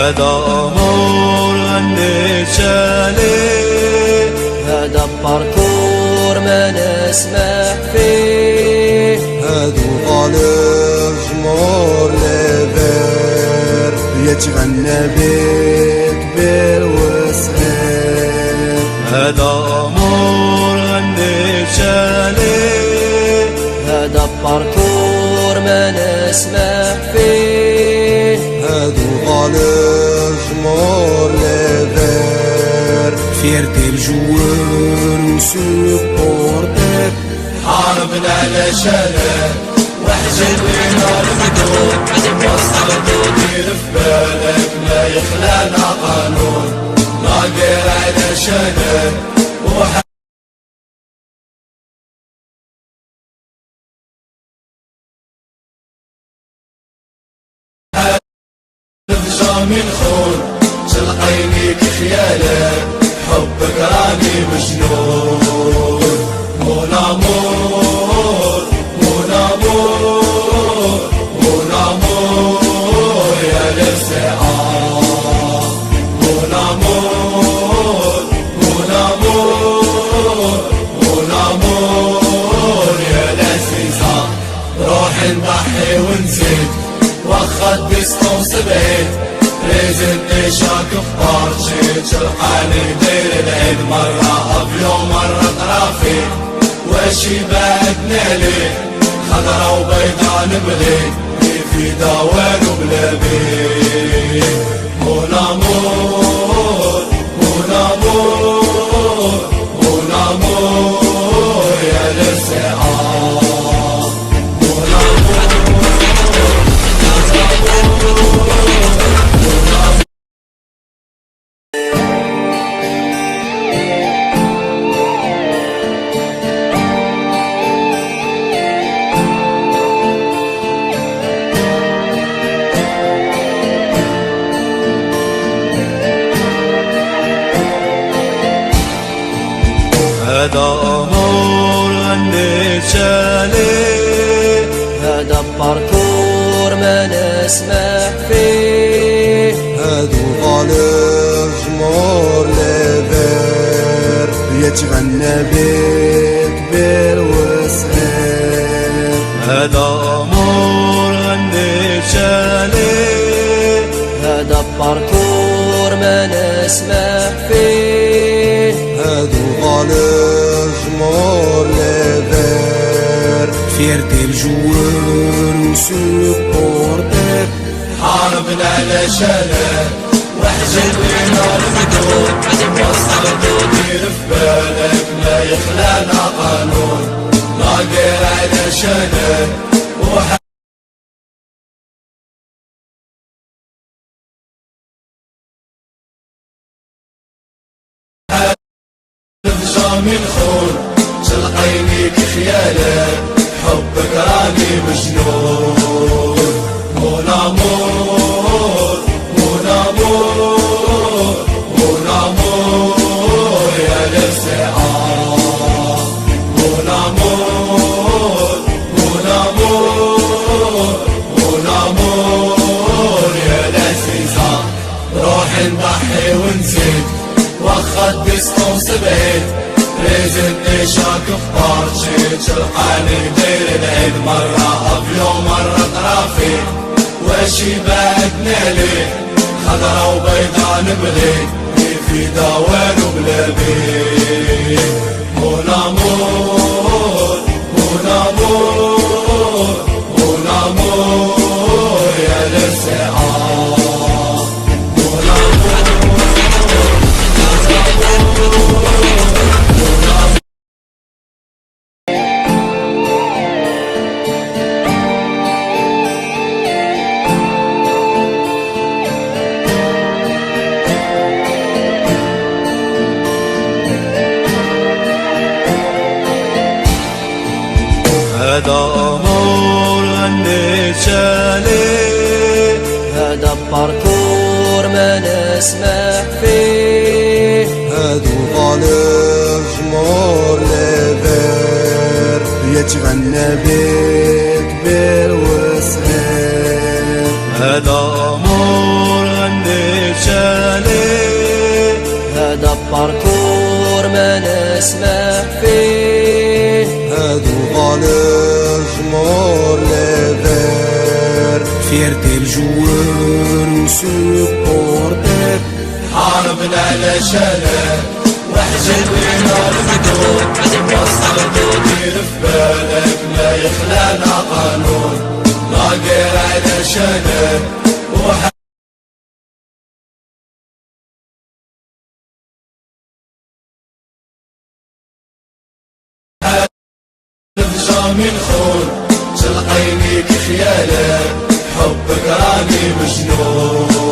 هذا أمر النشالي، هذا باركور ما نسمح فيه، هادو غالب جمهور لبير يتغنى بكبير وصغير. هذا أمر النشالي، هذا باركور ما نسمح فيه، هادو غالب جمهور لبير فيرتي الجوار وسبورتر. حاربنا على شلال وحجر بينا الخدود، وصلت ودير في بالك ما يخلانا قانون، ناقر على شلال جامي الخون، تلقينيك خيالك حبك راني مجنون. مون امور مون امور مون امور يا للسعار، مون امور مون امور مون امور يا للسيزا. روح نضحي ونزيد وخد بيستون سبعيد، ريزن إيشاك فطار جيت تلقاني دير العيد، مرة أبيو مرة طرافي واشي بعدنا ليه، خضرا وبيضا نبلي في دوان وبلابي. مون امور مون امور مون امور يا للسعار، مون هذا أمر النشالي، هذا باركور ما نسمح فيه، هادو غالب جمهور لبير يتغنى بكبير وصغير. هذا أمر النشالي، هذا باركور ما نسمح فيه، هادو غالب جمهور لبير فيرتي الجوار وسبورتر. حاربنا على شلال وحجر بينا الخدود، وصلت ودير في بالك ما يخلانا قانون، ناقر على شلال جامي الخون، تلقينيك خيالك حبك راني مجنون. مون امور مون امور مون امور يا للسعار، مون امور مون امور مون امور يا للسيزا. روح نضحي ونزيد وخد بيستون سبعيد، ريزن إيشاك فطار جيت تلقاني دير العيد، مرة أبيو مرة طرافي واشي بعدنا ليه، خضرا وبيضا نبلي في دوان وبلابي. مون امور مون امور مون امور يا للسعار، مون هذا أمر النشالي، هذا باركور ما نسمح فيه، هادو غالب جمهور لبير يتغنى بكبير وصغير. هذا أمر النشالي، نسمح فيه. هادو غالر جمهور ليفير Fierté le joueur ou supporter. حاربنا علشانك واحزن بينا الفتور وصل تدير في بالك ما يخلانا قانون ناقر علشانك من خون تلقيني بخيالك حبك راني مجنون